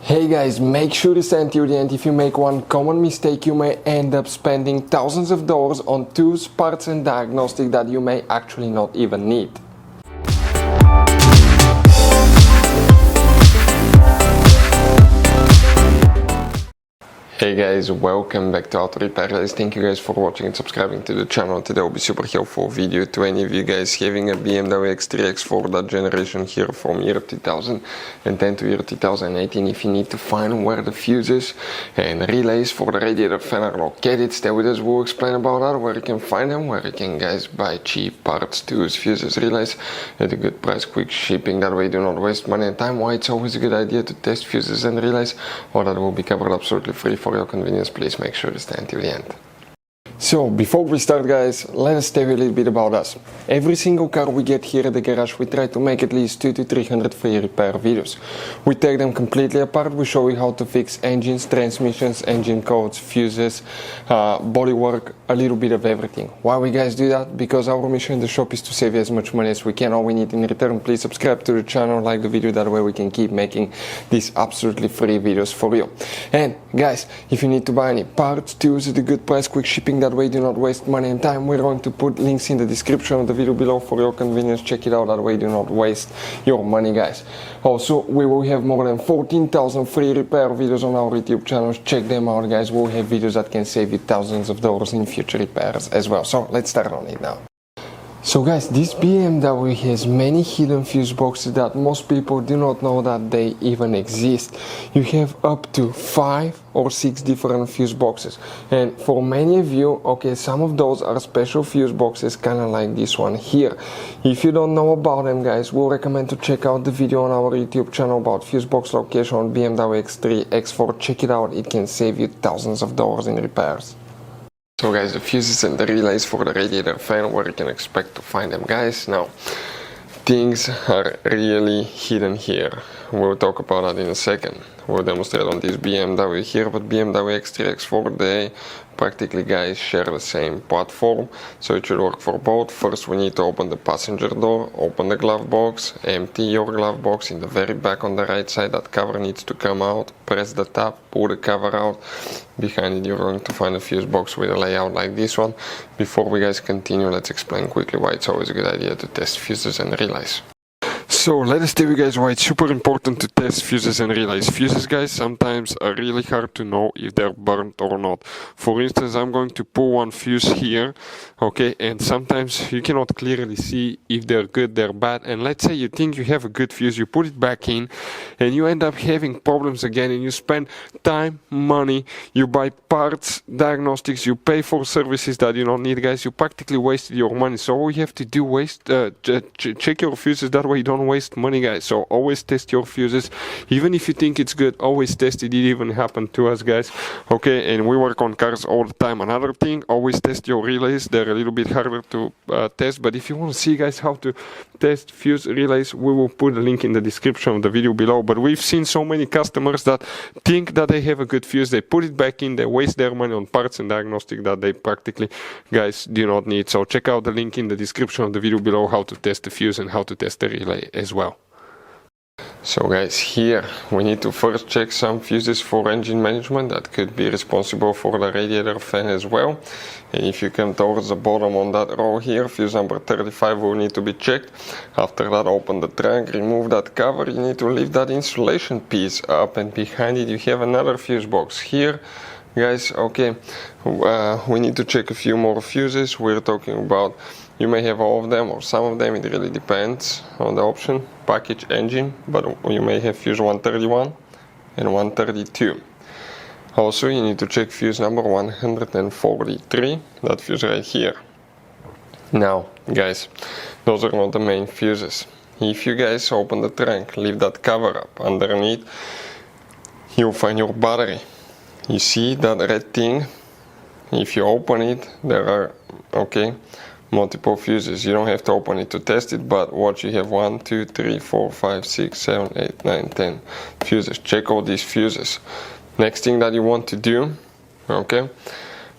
Hey guys, make sure to stay till the end. If you make one common mistake, you may end up spending thousands of dollars on tools, parts and diagnostics that you may actually not even need. Hey guys, welcome back to Auto Repair Guys. Thank you guys for watching and subscribing to the channel. Today will be super helpful video to any of you guys having a BMW X3, X4, that generation here from year 2010 to year 2018. If you need to find where the fuses and relays for the radiator fan are located, stay with us. We'll explain about that, where you can find them, where you can guys buy cheap parts, tools, fuses, relays at a good price, quick shipping. That way you do not waste money and time. Why it's always a good idea to test fuses and relays. All that will be covered absolutely free for your convenience. Please make sure to stay until the end. So before we start guys, let us tell you a little bit about us. Every single car we get here at the garage, we try to make at least 200 to 300 free repair videos. We take them completely apart, we show you how to fix engines, transmissions, engine codes, fuses, bodywork, a little bit of everything. Why we guys do that? Because our mission in the shop is to save you as much money as we can. All we need in return, please subscribe to the channel, like the video, that way we can keep making these absolutely free videos for you. And guys, if you need to buy any parts, tools at a good price, quick shipping, that way do not waste money and time, we're going to put links in the description of the video below for your convenience. Check it out, that way do not waste your money guys. Also, we will have more than 14,000 free repair videos on our YouTube channels. Check them out guys. We'll have videos that can save you thousands of dollars in future repairs as well. So let's start on it now. So guys, this BMW has many hidden fuse boxes that most people do not know that they even exist. You have up to 5 or 6 different fuse boxes, and for many of you, okay, some of those are special fuse boxes, kind of like this one here. If you don't know about them guys, we'll recommend to check out the video on our YouTube channel about fuse box location on BMW X3, X4. Check it out, it can save you thousands of dollars in repairs. So guys, the fuses and the relays for the radiator fan, where you can expect to find them guys. Now, things are really hidden here. We'll talk about that in a second. We'll demonstrate on this BMW here, but BMW X3, X4, they practically guys share the same platform, so it should work for both. First we need to open the passenger door, open the glove box, empty your glove box in the very back on the right side. That cover needs to come out, press the tab, pull the cover out. Behind it you're going to find a fuse box with a layout like this one. Before we guys continue, let's explain quickly why it's always a good idea to test fuses and relays. So let us tell you guys why it's super important to test fuses and relays. Fuses guys sometimes are really hard to know if they're burnt or not. For instance, I'm going to pull one fuse here, okay, and sometimes you cannot clearly see if they're good, they're bad. And let's say you think you have a good fuse, you put it back in and you end up having problems again, and you spend time, money, you buy parts, diagnostics, you pay for services that you don't need guys. You practically wasted your money. So all you have to do check your fuses, that way you don't waste money guys. So always test your fuses, even if you think it's good, always test it. It even happened to us guys, okay, and we work on cars all the time. Another thing, always test your relays. They're a little bit harder to test, but if you want to see guys how to test fuse relays, we will put a link in the description of the video below. But we've seen so many customers that think that they have a good fuse, they put it back in, they waste their money on parts and diagnostic that they practically guys do not need. So check out the link in the description of the video below, how to test the fuse and how to test the relay as well. So guys, here we need to first check some fuses for engine management that could be responsible for the radiator fan as well. And if you come towards the bottom on that row here, fuse number 35 will need to be checked. After that, open the trunk, remove that cover. You need to lift that insulation piece up, and behind it you have another fuse box here guys, okay. We need to check a few more fuses. We're talking about, you may have all of them or some of them, it really depends on the option. Package engine, but you may have fuse 131 and 132. Also you need to check fuse number 143, that fuse right here. Now guys, those are not the main fuses. If you guys open the trunk, leave that cover up, underneath you'll find your battery. You see that red thing? If you open it, there are, okay, multiple fuses. You don't have to open it to test it, but watch, you have 1, 2, 3, 4, 5, 6, 7, 8, 9, 10 fuses. Check all these fuses. Next thing that you want to do, okay,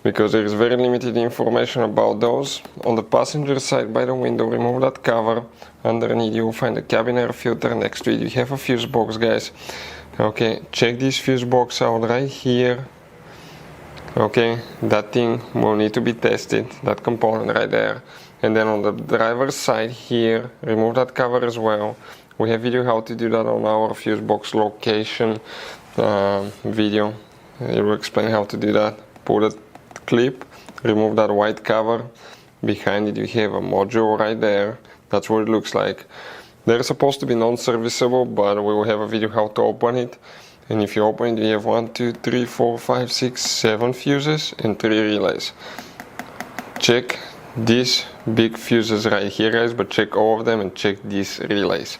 because there is very limited information about those. On the passenger side by the window, remove that cover. Underneath you will find the cabin air filter. Next to it you have a fuse box guys. Okay, check this fuse box out right here. Okay, that thing will need to be tested, that component right there. And then on the driver's side here, remove that cover as well. We have video how to do that on our fuse box location video. It will explain how to do that. Put a clip, remove that white cover. Behind it you have a module right there. That's what it looks like. They're supposed to be non-serviceable, but we will have a video how to open it. And if you open it, you have 1, 2, 3, 4, 5, 6, 7 fuses and 3 relays. Check these big fuses right here, guys, but check all of them and check these relays.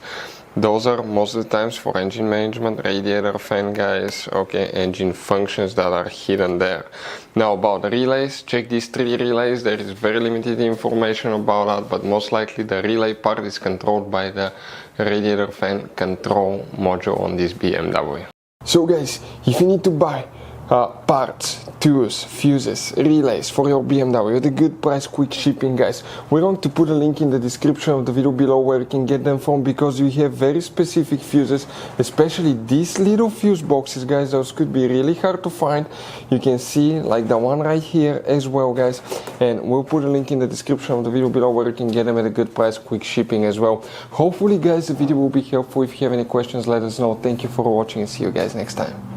Those are most of the times for engine management, radiator fan, guys, okay, engine functions that are hidden there. Now about the relays, check these 3 relays. There is very limited information about that, but most likely the relay part is controlled by the radiator fan control module on this BMW. So guys, if you need to buy parts, tools, fuses, relays for your BMW at a good price, quick shipping, guys, we're going to put a link in the description of the video below where you can get them from, because we have very specific fuses, especially these little fuse boxes, guys. Those could be really hard to find. You can see like the one right here as well, guys, and we'll put a link in the description of the video below where you can get them at a good price, quick shipping as well. Hopefully, guys, the video will be helpful. If you have any questions, let us know. Thank you for watching and see you guys next time.